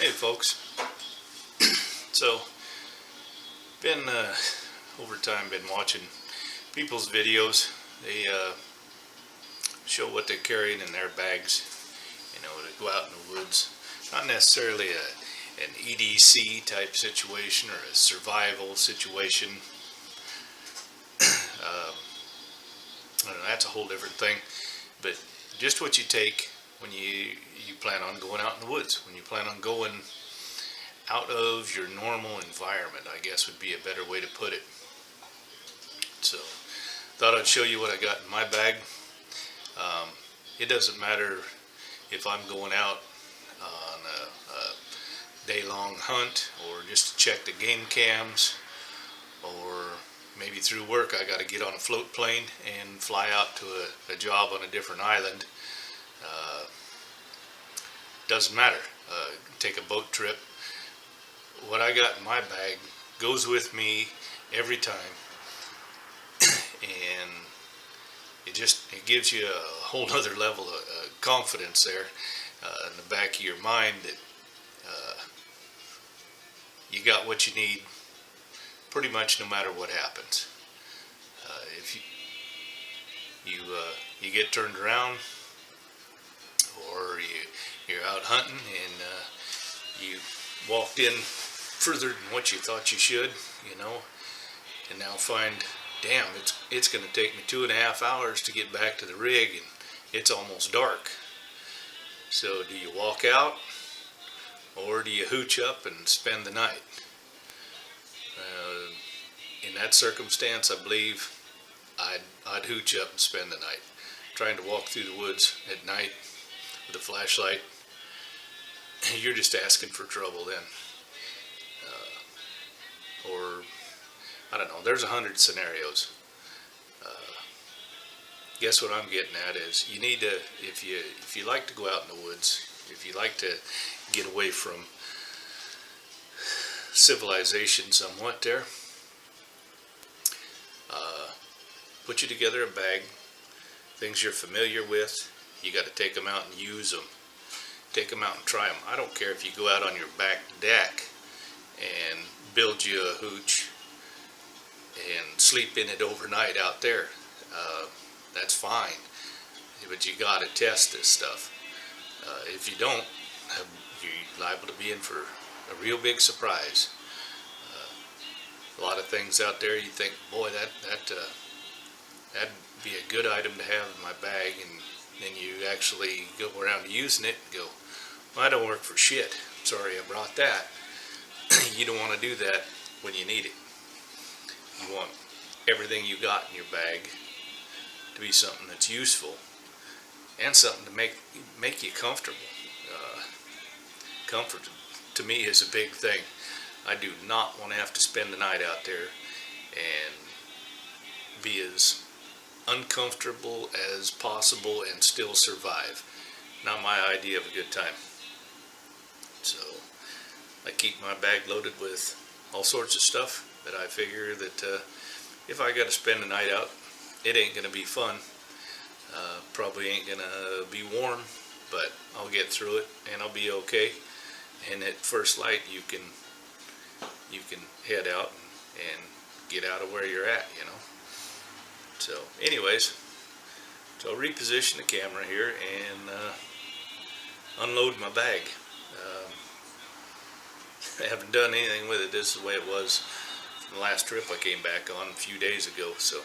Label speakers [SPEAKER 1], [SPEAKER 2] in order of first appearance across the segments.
[SPEAKER 1] Hey folks, so been over time been watching people's videos. They show what they're carrying in their bags, to go out in the woods. Not necessarily an EDC type situation or a survival situation. I don't know, that's a whole different thing. But just what you take when you plan on going out in the woods, when you plan on going out of your normal environment, I guess would be a better way to put it. So thought I'd show you what I got in my bag. It doesn't matter if I'm going out on a day-long hunt or just to check the game cams, or maybe through work I got to get on a float plane and fly out to a job on a different island. Doesn't matter. Take a boat trip. What I got in my bag goes with me every time, and it gives you a whole other level of confidence there in the back of your mind that you got what you need pretty much no matter what happens. If you get turned around, or you're out hunting and you walked in further than what you thought you should, and now find, damn, it's going to take me 2.5 hours to get back to the rig and it's almost dark. So do you walk out, or do you hooch up and spend the night? In that circumstance, I believe I'd hooch up and spend the night. Trying to walk through the woods at night with a flashlight, you're just asking for trouble then. Or I don't know, there's 100 scenarios. Guess what I'm getting at is, you need to, if you like to go out in the woods, if you like to get away from civilization somewhat there, put you together a bag, things you're familiar with. You got to take them out and use them. Take them out and try them. I don't care if you go out on your back deck and build you a hooch and sleep in it overnight out there. That's fine. But you got to test this stuff. If you don't, you're liable to be in for a real big surprise. A lot of things out there you think, boy, that'd be a good item to have in my bag, and then you actually go around using it and go, well, I don't work for shit. Sorry I brought that. You don't want to do that when you need it. You want everything you got in your bag to be something that's useful and something to make you comfortable. Comfort to me is a big thing. I do not want to have to spend the night out there and be as uncomfortable as possible and still survive. Not my idea of a good time. So I keep my bag loaded with all sorts of stuff that I figure that if I got to spend the night out, it ain't going to be fun. Probably ain't going to be warm, but I'll get through it and I'll be okay. And at first light, you can head out and get out of where you're at, So anyways, so I'll reposition the camera here and unload my bag. I haven't done anything with it. This is the way it was from the last trip I came back on a few days ago. So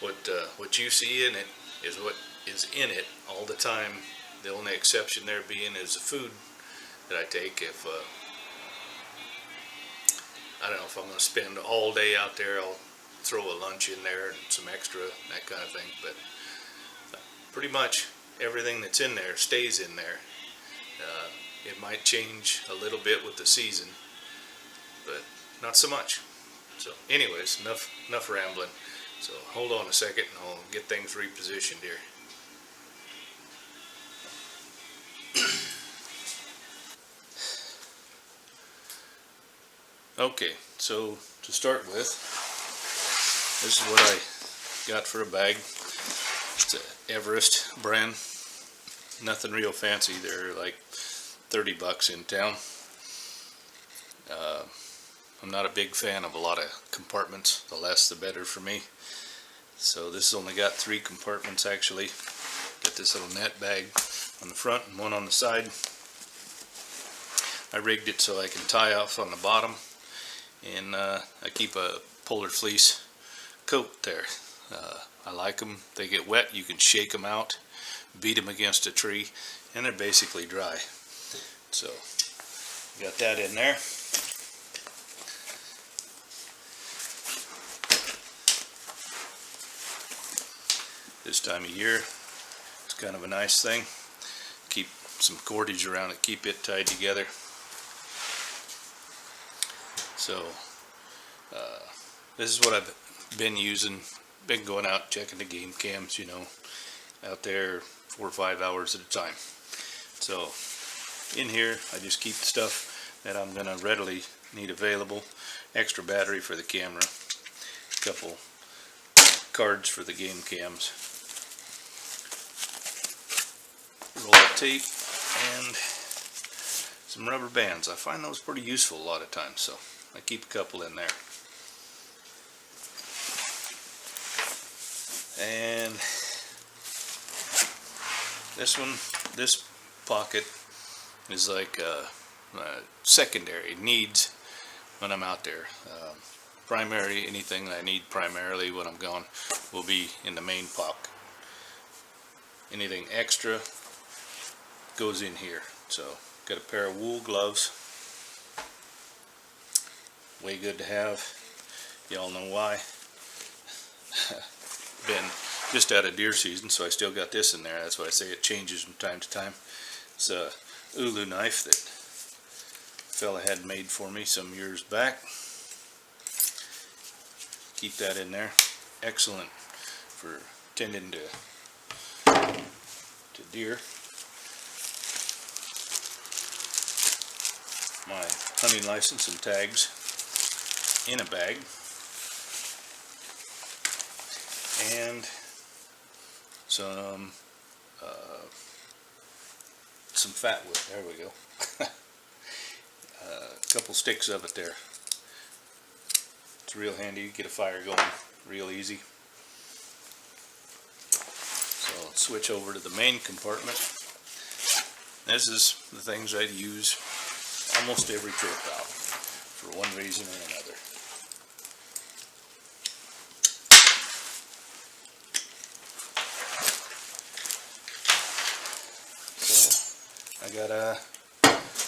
[SPEAKER 1] what you see in it is what is in it all the time. The only exception there being is the food that I take. If I don't know if I'm going to spend all day out there, I'll throw a lunch in there and some extra, that kind of thing. But pretty much everything that's in there stays in there. It might change a little bit with the season, but not so much. So anyways, enough rambling. So hold on a second and I'll get things repositioned here. Okay, so to start with, this is what I got for a bag. It's an Everest brand. Nothing real fancy. They're like $30 in town. I'm not a big fan of a lot of compartments. The less the better for me. So this has only got 3 compartments actually. Got this little net bag on the front and one on the side. I rigged it so I can tie off on the bottom, and I keep a polar fleece coat there. I like them. They get wet, you can shake them out, beat them against a tree, and they're basically dry. So got that in there. This time of year, it's kind of a nice thing. Keep some cordage around it, keep it tied together. So this is what I've been using. Been going out checking the game cams, you know, out there 4 or 5 hours at a time. So in here I just keep the stuff that I'm gonna readily need available. Extra battery for the camera, a couple cards for the game cams, roll of tape, and some rubber bands. I find those pretty useful a lot of times, so I keep a couple in there. And this pocket is like secondary needs when I'm out there. Primary, anything that I need primarily when I'm gone will be in the main pocket. Anything extra goes in here. So got a pair of wool gloves, way good to have. Y'all know why. Been just out of deer season, so I still got this in there. That's why I say it changes from time to time. It's a ulu knife that a fella had made for me some years back. Keep that in there. Excellent for tending to deer. My hunting license and tags in a bag. And some fat wood. There we go. A couple sticks of it there. It's real handy. You get a fire going real easy. So let's switch over to the main compartment. This is the things I use almost every trip out for one reason or another. I got a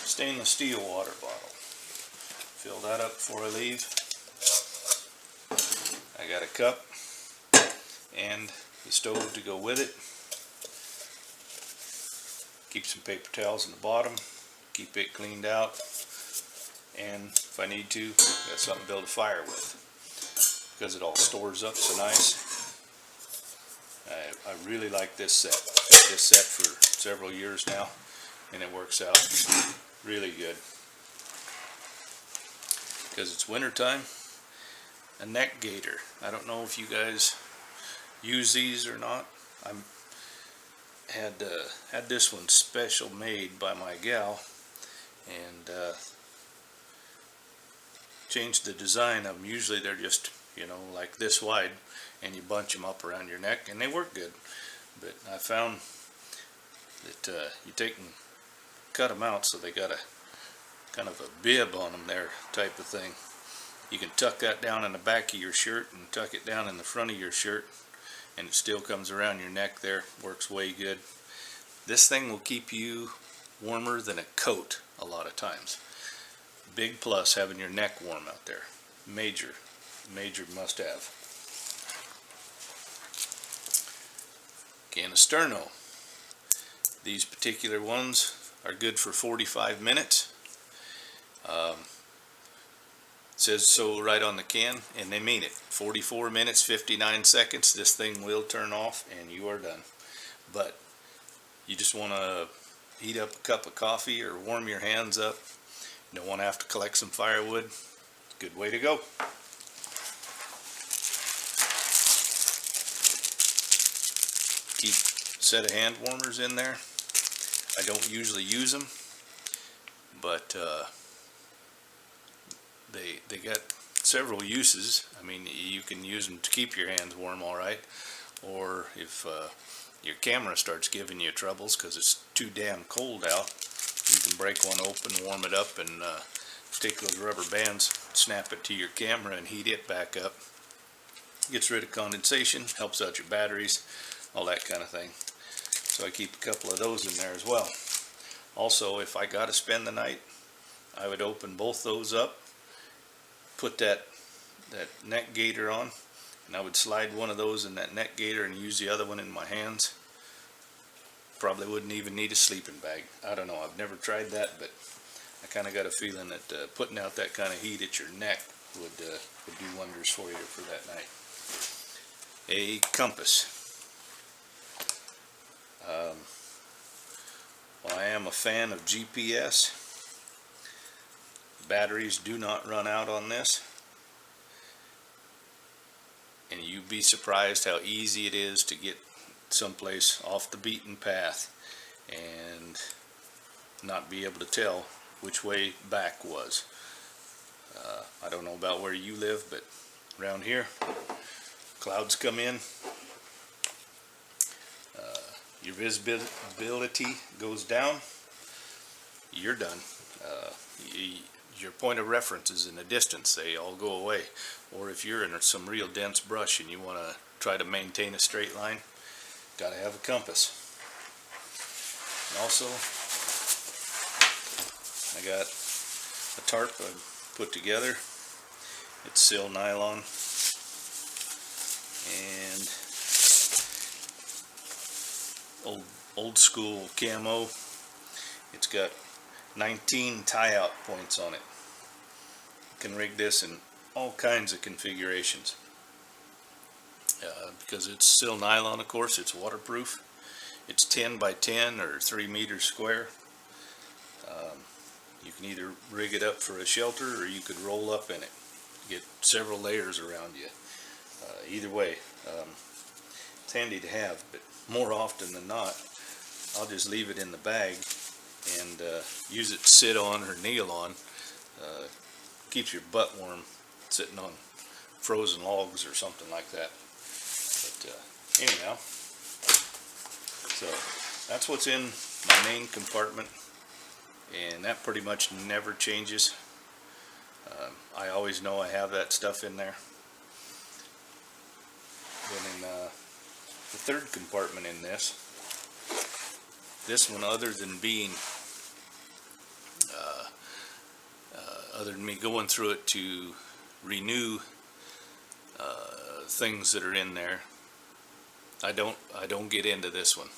[SPEAKER 1] stainless steel water bottle. Fill that up before I leave. I got a cup and the stove to go with it. Keep some paper towels in the bottom. Keep it cleaned out. And if I need to, got something to build a fire with, because it all stores up so nice. I really like this set. I've had this set for several years now, and it works out really good. Because it's winter time. A neck gaiter. I don't know if you guys use these or not. I had this one special made by my gal, and changed the design of them. Usually they're just, you know, like this wide, and you bunch them up around your neck, and they work good. But I found that you take and cut them out so they got a kind of a bib on them there type of thing. You can tuck that down in the back of your shirt and tuck it down in the front of your shirt, and it still comes around your neck there. Works way good. This thing will keep you warmer than a coat a lot of times. Big plus having your neck warm out there. Major must have. Can of Sterno. These particular ones are good for 45 minutes. It says so right on the can, and they mean it. 44 minutes, 59 seconds, this thing will turn off and you are done. But you just want to heat up a cup of coffee or warm your hands up. You don't want to have to collect some firewood. Good way to go. Keep a set of hand warmers in there. I don't usually use them, but they got several uses. I mean, you can use them to keep your hands warm, all right, or if your camera starts giving you troubles because it's too damn cold out, you can break one open, warm it up, and take those rubber bands, snap it to your camera, and heat it back up. Gets rid of condensation, helps out your batteries, all that kind of thing. So I keep a couple of those in there as well. Also, if I got to spend the night, I would open both those up, put that neck gaiter on, and I would slide one of those in that neck gaiter and use the other one in my hands. Probably wouldn't even need a sleeping bag. I don't know, I've never tried that, but I kind of got a feeling that putting out that kind of heat at your neck would do wonders for you for that night. A compass. Well, I am a fan of GPS. Batteries do not run out on this, and you'd be surprised how easy it is to get someplace off the beaten path and not be able to tell which way back was. I don't know about where you live, but around here, clouds come in, your visibility goes down, you're done. Your point of reference is in the distance, they all go away. Or if you're in some real dense brush and you want to try to maintain a straight line, got to have a compass. And also, I got a tarp I put together. It's Sil nylon, and old school camo. It's got 19 tie-out points on it. You can rig this in all kinds of configurations. Because it's Sil nylon, of course, it's waterproof. It's 10 by 10 or 3 meters square. You can either rig it up for a shelter or you could roll up in it. Get several layers around you. Either way, it's handy to have, but more often than not, I'll just leave it in the bag and use it to sit on or kneel on. Keeps your butt warm sitting on frozen logs or something like that. But anyhow, so that's what's in my main compartment, and that pretty much never changes. I always know I have that stuff in there. Then in the third compartment in this one, other than being other than me going through it to renew things that are in there, I don't get into this one.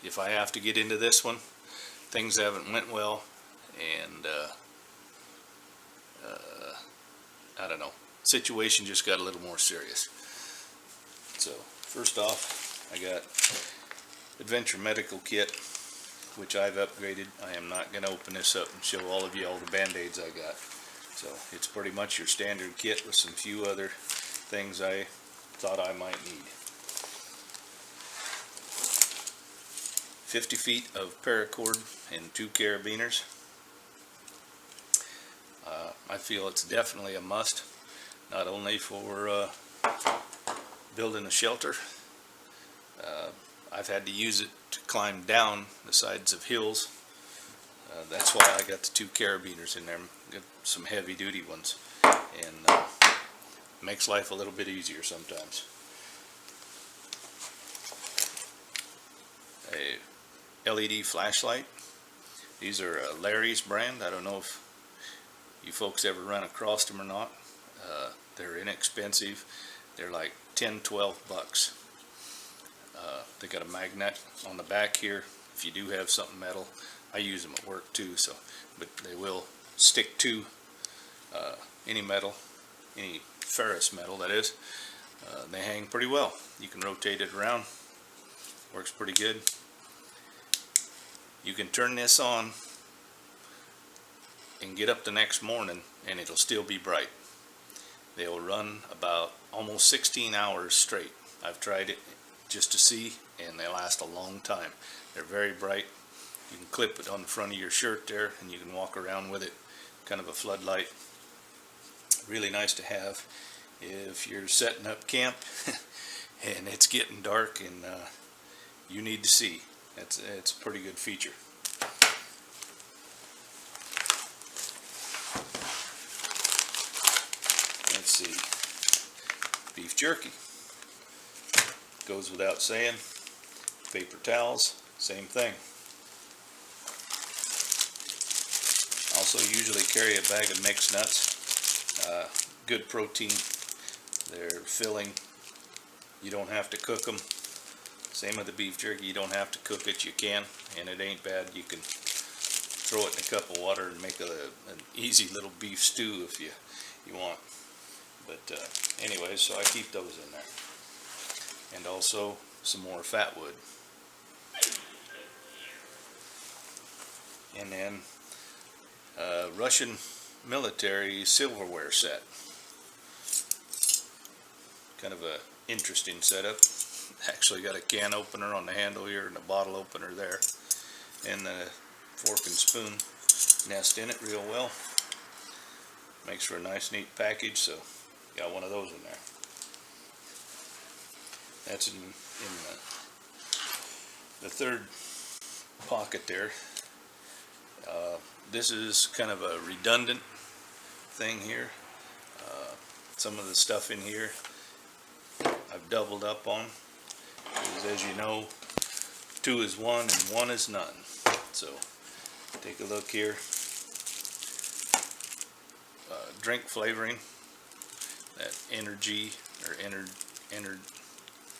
[SPEAKER 1] If I have to get into this one, things haven't went well, and I don't know, situation just got a little more serious. So first off, I got Adventure Medical Kit, which I've upgraded. I am not going to open this up and show all of you all the band-aids I got. So it's pretty much your standard kit with some few other things I thought I might need. 50 feet of paracord and 2 carabiners. I feel it's definitely a must, not only for building a shelter. I've had to use it to climb down the sides of hills. That's why I got the 2 carabiners in there. Got some heavy duty ones, and makes life a little bit easier sometimes. A LED flashlight. These are Larry's brand. I don't know if you folks ever run across them or not. They're inexpensive. They're like 10-12 bucks. They got a magnet on the back here if you do have something metal. I use them at work too, so but they will stick to any metal, any ferrous metal that is. They hang pretty well. You can rotate it around. Works pretty good. You can turn this on and get up the next morning and it'll still be bright. They'll run about almost 16 hours straight. I've tried it just to see, and they last a long time. They're very bright. You can clip it on the front of your shirt there and you can walk around with it, kind of a floodlight. really nice to have if you're setting up camp and it's getting dark and you need to see. It's a pretty good feature. Let's see. Beef jerky. Goes without saying. Paper towels, same thing. Also usually carry a bag of mixed nuts. Good protein. They're filling. You don't have to cook them. Same with the beef jerky. You don't have to cook it. You can, and it ain't bad. You can throw it in a cup of water and make an easy little beef stew if you want. But anyways, so I keep those in there. And also some more fat wood. And then Russian military silverware set. Kind of a interesting setup. Actually got a can opener on the handle here and a bottle opener there. And the fork and spoon nest in it real well. Makes for a nice neat package, so got one of those in there. That's in the third pocket there. This is kind of a redundant thing here. Some of the stuff in here I've doubled up on, because as you know, 2 is 1 and 1 is none. So take a look here. Drink flavoring, that energy or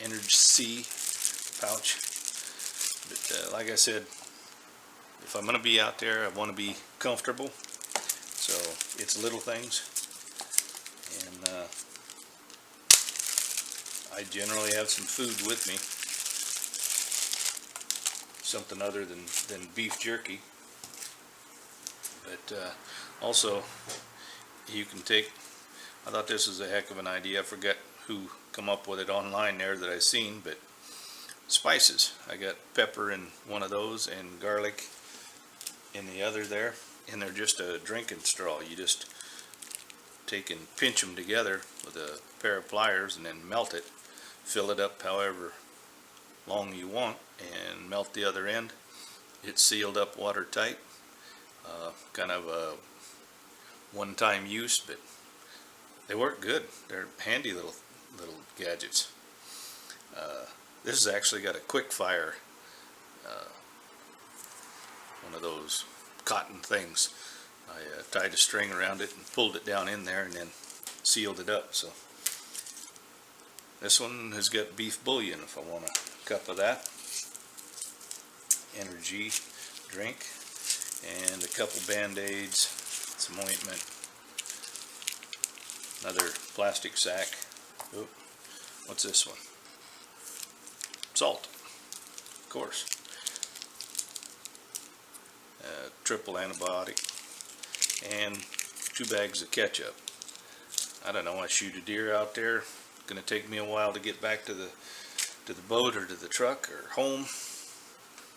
[SPEAKER 1] Energy pouch. But like I said, if I'm going to be out there, I want to be comfortable. So it's little things. And I generally have some food with me. Something other than beef jerky. But also, you can take, I thought this was a heck of an idea. I forget who come up with it online there that I seen, but spices. I got pepper in one of those and garlic in the other there, and they're just a drinking straw. You just take and pinch them together with a pair of pliers and then melt it. Fill it up however long you want and melt the other end. It's sealed up watertight. Kind of a one-time use, but they work good. They're handy little gadgets. This has actually got a quick fire, one of those cotton things. I tied a string around it and pulled it down in there and then sealed it up. So this one has got beef bouillon if I want a cup of that. Energy drink and a couple Band-Aids, some ointment, another plastic sack. Oop, what's this one? Salt, of course. Triple antibiotic and 2 bags of ketchup. I don't know, I shoot a deer out there. It's gonna take me a while to get back to the boat or to the truck or home.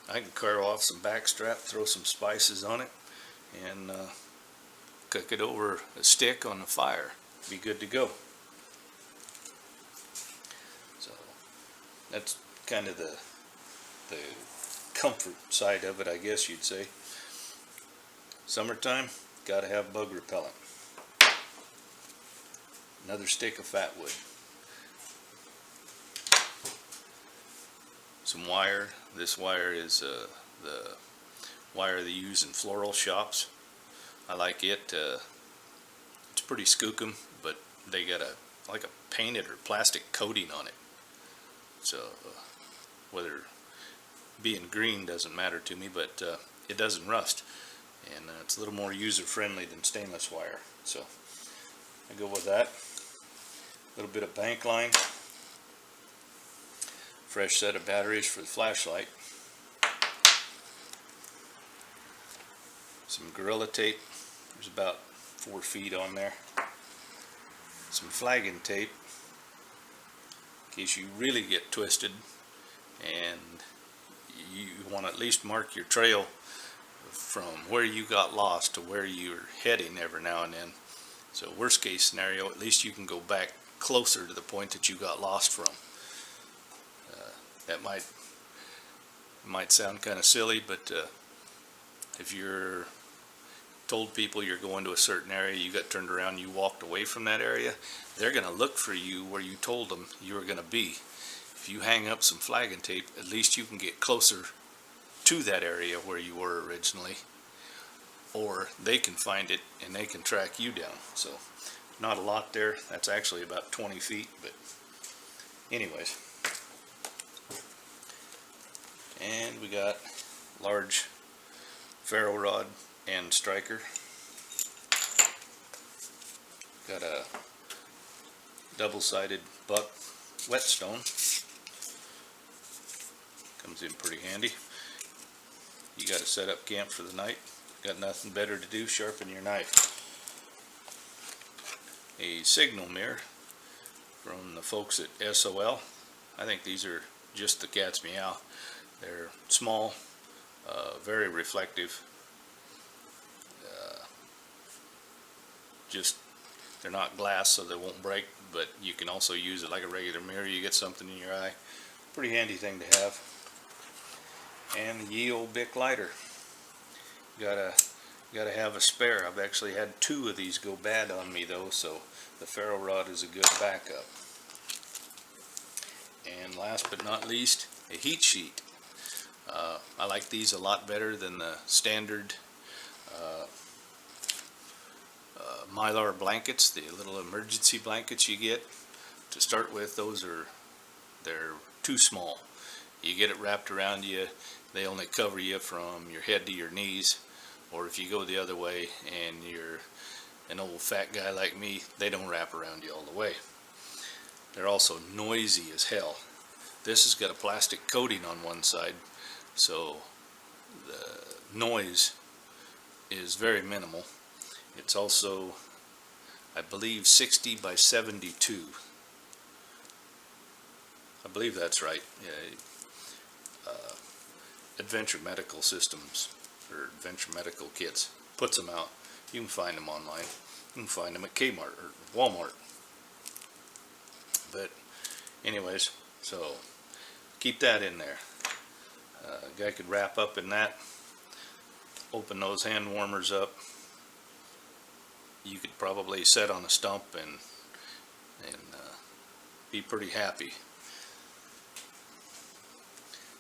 [SPEAKER 1] I can carve off some backstrap, throw some spices on it, and cook it over a stick on the fire. Be good to go. So that's kind of the comfort side of it, I guess you'd say. Summertime, gotta have bug repellent. Another stick of fat wood. Some wire. This wire is the wire they use in floral shops. I like it. It's pretty skookum, but they got like a painted or plastic coating on it. So whether being green doesn't matter to me, but it doesn't rust, and it's a little more user friendly than stainless wire. So I go with that. A little bit of bank line. Fresh set of batteries for the flashlight. Some Gorilla tape. There's about 4 feet on there. Some flagging tape in case you really get twisted and you want to at least mark your trail from where you got lost to where you're heading every now and then. So worst case scenario, at least you can go back closer to the point that you got lost from. That might sound kind of silly, but if you're told people you're going to a certain area, you got turned around, you walked away from that area, they're going to look for you where you told them you were going to be. If you hang up some flag and tape, at least you can get closer to that area where you were originally, or they can find it and they can track you down. So not a lot there. That's actually about 20 feet, but anyways. And we got large ferro rod and striker. Got a double-sided buck whetstone. Comes in pretty handy. You got to set up camp for the night. Got nothing better to do, sharpen your knife. A signal mirror from the folks at SOL. I think these are just the cat's meow. They're small, very reflective. They're not glass, so they won't break, but you can also use it like a regular mirror. You get something in your eye. Pretty handy thing to have. And the ye old Bic lighter. Gotta have a spare. I've actually had 2 of these go bad on me though, so the ferro rod is a good backup. And last but not least, a heat sheet. I like these a lot better than the standard Mylar blankets, the little emergency blankets you get. To start with, they're too small. You get it wrapped around you, they only cover you from your head to your knees. Or if you go the other way and you're an old fat guy like me, they don't wrap around you all the way. They're also noisy as hell. This has got a plastic coating on one side, so the noise is very minimal. It's also, I believe, 60 by 72. I believe that's right. Yeah. Adventure Medical Systems, or Adventure Medical Kits, puts them out. You can find them online. You can find them at Kmart or Walmart. But anyways, so keep that in there. A guy could wrap up in that, open those hand warmers up. You could probably set on a stump and be pretty happy.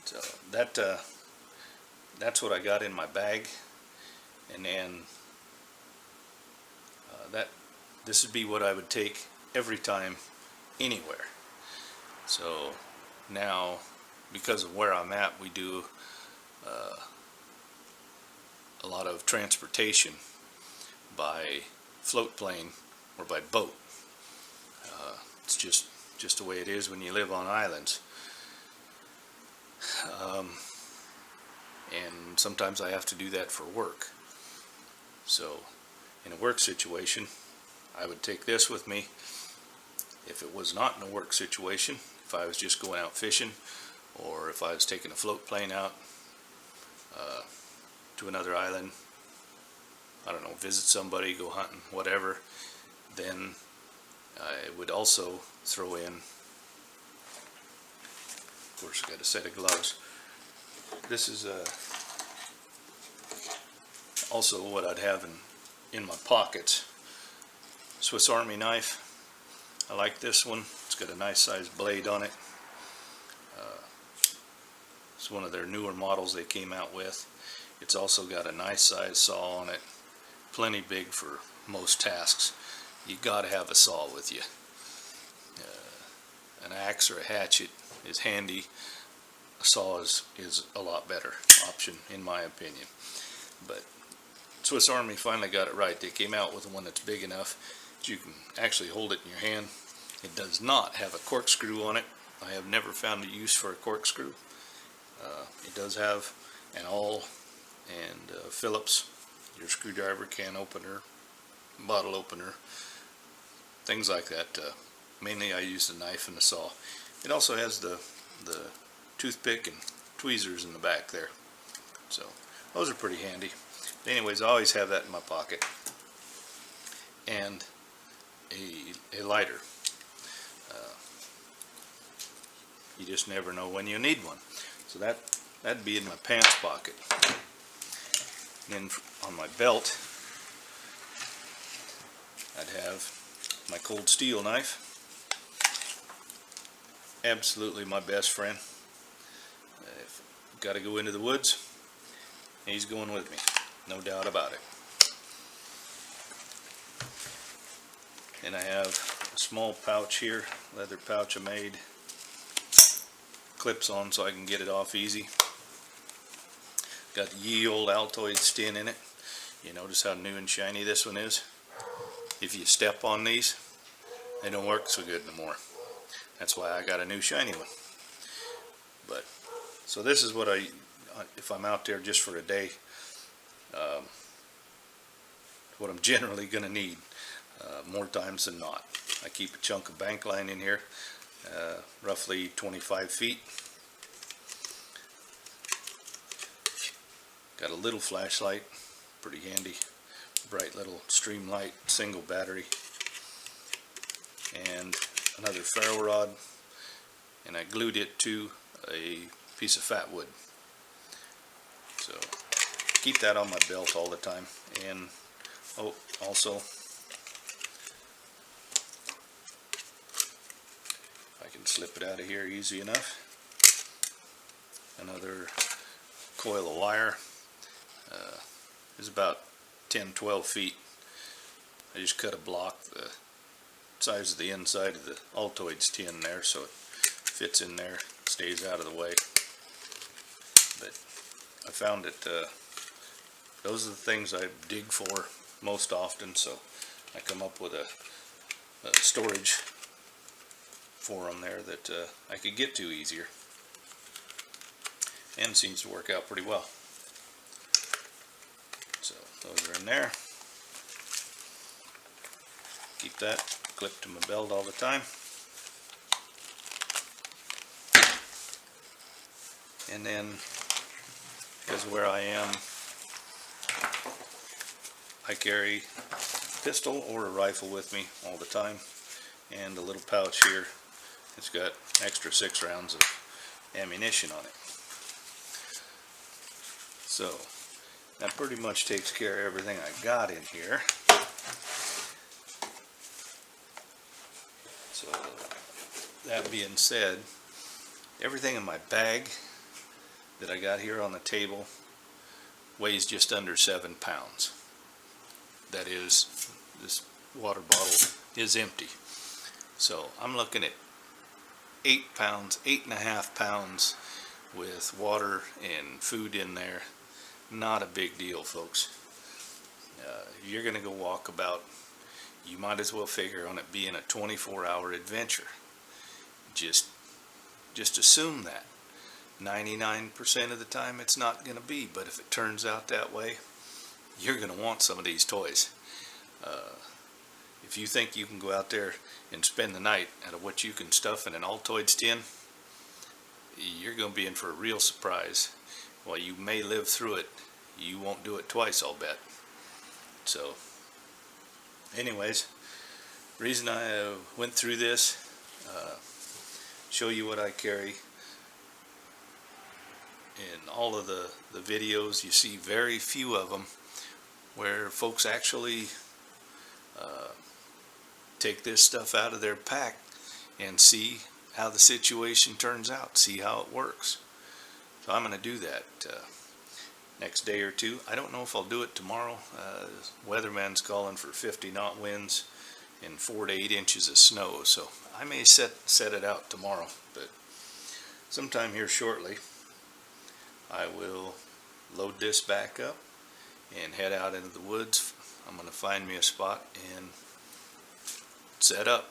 [SPEAKER 1] So that's what I got in my bag, and then this would be what I would take every time, anywhere. So now, because of where I'm at, we do a lot of transportation by float plane or by boat. It's just the way it is when you live on islands. And sometimes I have to do that for work. So in a work situation, I would take this with me. If it was not in a work situation, if I was just going out fishing, or if I was taking a float plane out to another island, I don't know, visit somebody, go hunting, whatever, then I would also throw in, of course, I got a set of gloves. This is also what I'd have in my pockets. Swiss Army knife. I like this one. It's got a nice sized blade on it. It's one of their newer models they came out with. It's also got a nice size saw on it. Plenty big for most tasks. You gotta have a saw with you. An axe or a hatchet is handy. A saw is a lot better option in my opinion. But Swiss Army finally got it right. They came out with one that's big enough that you can actually hold it in your hand. It does not have a corkscrew on it. I have never found a use for a corkscrew. It does have an awl and Phillips, your screwdriver, can opener, bottle opener, things like that. Mainly I use the knife and the saw. It also has the toothpick and tweezers in the back there. So those are pretty handy. Anyways, I always have that in my pocket. And a lighter. You just never know when you need one. So that'd be in my pants pocket. Then on my belt, I'd have my cold steel knife. Absolutely my best friend. If I've got to go into the woods, he's going with me, no doubt about it. And I have a small pouch here, leather pouch I made. Clips on so I can get it off easy. Got the ye old Altoids tin in it. You notice how new and shiny this one is? If you step on these, they don't work so good no more. That's why I got a new shiny one. But so this is what if I'm out there just for a day, what I'm generally going to need more times than not. I keep a chunk of bank line in here, roughly 25 feet. Got a little flashlight, pretty handy, bright little stream light, single battery, and another ferro rod, and I glued it to a piece of fat wood. So keep that on my belt all the time. And also, I can slip it out of here easy enough. Another coil of wire is about 10-12 feet. I just cut a block the size of the inside of the Altoids tin there so it fits in there, stays out of the way. But I found that those are the things I dig for most often, so I come up with a storage for them there that I could get to easier, and seems to work out pretty well. So those are in there. Keep that clipped to my belt all the time. And then, because where I am, I carry a pistol or a rifle with me all the time, and a little pouch here. It's got extra 6 rounds of ammunition on it. So that pretty much takes care of everything I got in here. So that being said, everything in my bag that I got here on the table weighs just under 7 pounds. That is, this water bottle is empty. So I'm looking at 8 pounds, 8.5 pounds with water and food in there. Not a big deal, folks. If you're going to go walk about, you might as well figure on it being a 24-hour adventure. Just assume that. 99% of the time it's not going to be, but if it turns out that way, you're going to want some of these toys. If you think you can go out there and spend the night out of what you can stuff in an Altoids tin, you're going to be in for a real surprise. While you may live through it, you won't do it twice, I'll bet. So anyways, reason I went through this, show you what I carry. In all of the videos, you see very few of them where folks actually take this stuff out of their pack and see how the situation turns out, see how it works. So I'm going to do that next day or two. I don't know if I'll do it tomorrow. Weatherman's calling for 50-knot winds and 4 to 8 inches of snow, so I may set it out tomorrow, but sometime here shortly I will load this back up and head out into the woods. I'm going to find me a spot and set up.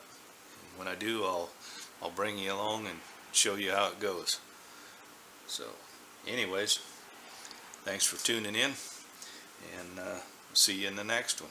[SPEAKER 1] And when I do, I'll bring you along and show you how it goes. So anyways, thanks for tuning in, and see you in the next one.